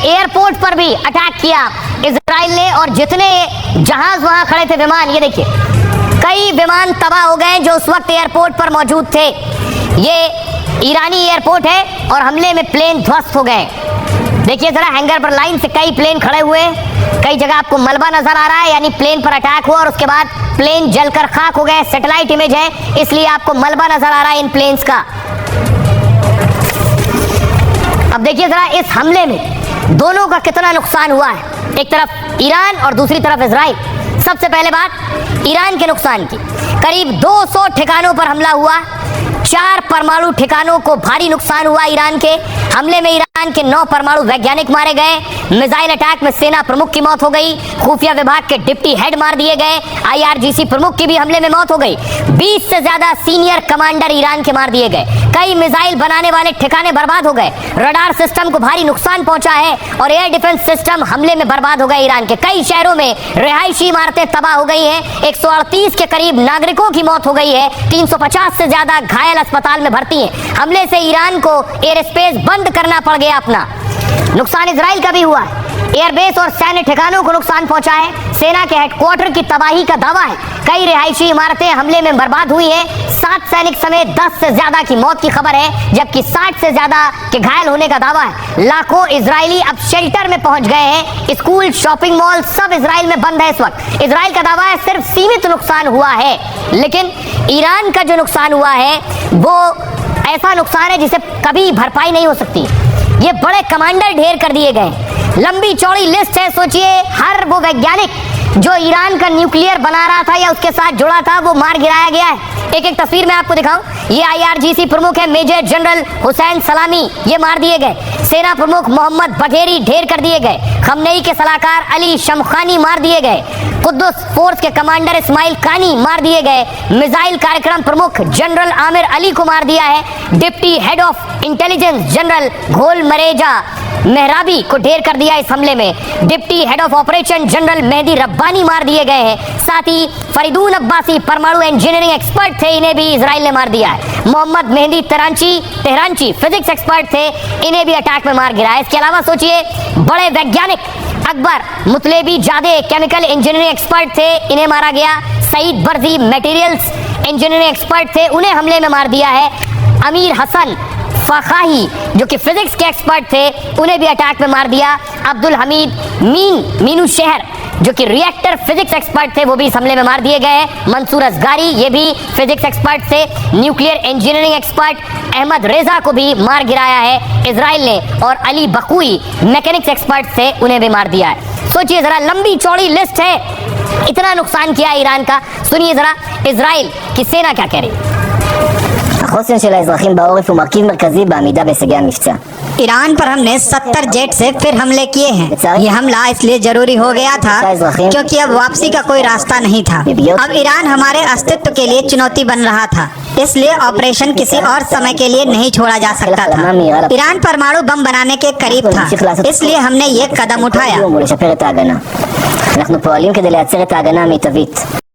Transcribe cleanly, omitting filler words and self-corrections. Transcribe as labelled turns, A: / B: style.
A: Airport पर भी attack किया इजराइल ने, और जितने जहाज वहां खड़े थे, विमान, ये देखिए कई विमान तबाह हो गए जो उस वक्त एयरपोर्ट पर मौजूद थे। ये ईरानी एयरपोर्ट है और हमले में प्लेन ध्वस्त हो गए। देखिए जरा, हैंगर पर लाइन से कई प्लेन खड़े हुए, कई जगह आपको मलबा नजर आ रहा है, यानी प्लेन पर अटैक हुआ और उसके बाद प्लेन जलकर खाक हो गए। सैटेलाइट इमेज है इसलिए आपको मलबा नजर आ रहा है इन प्लेन्स का। अब देखिए जरा, इस हमले में दोनों का कितना नुकसान हुआ है, एक तरफ ईरान और दूसरी तरफ इजराइल। सबसे पहले बात ईरान के नुकसान की। करीब 200 ठिकानों पर हमला हुआ, 4 परमाणु ठिकानों को भारी नुकसान हुआ ईरान के हमले में। ईरान के 9 परमाणु वैज्ञानिक मारे गए। मिसाइल अटैक में सेना प्रमुख की मौत हो गई। खुफिया विभाग के डिप्टी हेड मार दिए गए। IRGC प्रमुख की भी हमले में मौत हो गई। 20 से ज्यादा सीनियर कमांडर ईरान के मार दिए गए। कई मिसाइल बनाने वाले ठिकाने बर्बाद हो गए। रडार सिस्टम को भारी नुकसान पहुंचा है और एयर डिफेंस सिस्टम हमले में बर्बाद हो गए। ईरान के कई शहरों में रिहायशी इमारतें तबाह हो गई हैं। 138 के करीब नागरिकों की मौत हो गई है। 350 से ज्यादा घायल अस्पताल में भर्ती हैं। हमले से ईरान को एयर स्पेस बंद करना पड़ गया अपना। नुकसान इजराइल का भी हुआ है। एयरबेस और सैन्य ठिकानों को नुकसान पहुंचा है। सेना के हेडक्वार्टर की तबाही का दावा है। कई रिहायशी इमारतें हमले में बर्बाद हुई हैं। 7 सैनिक समेत 10 से ज्यादा की मौत की खबर है, जबकि 60 से ज्यादा के घायल होने का दावा है। लाखों इजरायली अब शेल्टर में पहुंच गए हैं। स्कूल, शॉपिंग मॉल सब इजराइल में बंद है इस वक्त। इजराइल का दावा है सिर्फ सीमित नुकसान हुआ है, लेकिन ईरान का जो नुकसान हुआ है वो ऐसा नुकसान है जिसे कभी भरपाई नहीं हो सकती। ये बड़े कमांडर ढेर कर दिए गए। लंबी चौड़ी लिस्ट है। सोचिए, हर वो वैज्ञानिक जो ईरान का न्यूक्लियर बना रहा था या उसके साथ जुड़ा था वो मार गिराया गया है। एक एक तस्वीर में आपको दिखाऊं। ये IRGC प्रमुख है मेजर जनरल हुसैन सलामी, ये मार दिए गए। सेना प्रमुख मोहम्मद बघेरी ढेर कर दिए गए। खमनेई के सलाहकार अली शमखानी मार दिए गए। कुद्दुस फोर्स के कमांडर इस्माइल कानी मार दिए गए। मिसाइल कार्यक्रम प्रमुख जनरल आमिर अली को मार दिया है। Deputy head of intelligence general घोल मरेजा मेहराबी को ढेर कर दिया इस हमले में। Deputy head of operation general Mehdi Rabbani मार दिए गए हैं। साथ ही फरीदून अब्बासी परमाणु इंजीनियरिंग एक्सपर्ट थे, इन्हें भी इजराइल ने मार दिया है। मोहम्मद मेहदी तेहरांची फिजिक्स एक्सपर्ट थे, इन्हें भी अटैक में मार गिराया। इसके अलावा सोचिए, बड़े वैज्ञानिक अकबर मुतलेबी जादे केमिकल इंजीनियरिंग एक्सपर्ट थे, इन्हें मारा गया। सईद बर्जी मटेरियल्स इंजीनियरिंग एक्सपर्ट थे, उन्हें हमले में मार दिया है। अमीर हसन फखाही जो कि फिजिक्स के एक्सपर्ट थे, उन्हें भी अटैक में मार दिया। अब्दुल हमीद मीनू शहर जो कि रिएक्टर फिजिक्स एक्सपर्ट थे, वो भी इस हमले में मार दिए गए। मंसूर असगारी, ये भी फिजिक्स एक्सपर्ट थे। न्यूक्लियर इंजीनियरिंग एक्सपर्ट अहमद रेजा को भी मार गिराया है इजराइल ने। और अली बकुई मैकेनिक्स एक्सपर्ट थे, उन्हें भी मार दिया है। सोचिए जरा, लंबी चौड़ी लिस्ट है। इतना नुकसान किया ईरान का। सुनिए जरा इजराइल की सेना क्या कह रही है।
B: החוסן של האזרחים בעורף הוא מרכיב מרכזי בעמידה בהישגי המבצע.
C: ईरान पर हमने 70 जेट से फिर हमले किए हैं। ये हमला इसलिए जरूरी हो गया था क्योंकि अब वापसी का कोई रास्ता नहीं था। अब ईरान हमारे अस्तित्व के लिए चुनौती बन रहा था, इसलिए ऑपरेशन किसी और समय के लिए नहीं छोड़ा जा सकता था। ईरान परमाणु बम बनाने के करीब था, इसलिए हमने ये कदम उठाया।
B: אנחנו פועלים כדי לייצר את ההגנה המיטבית.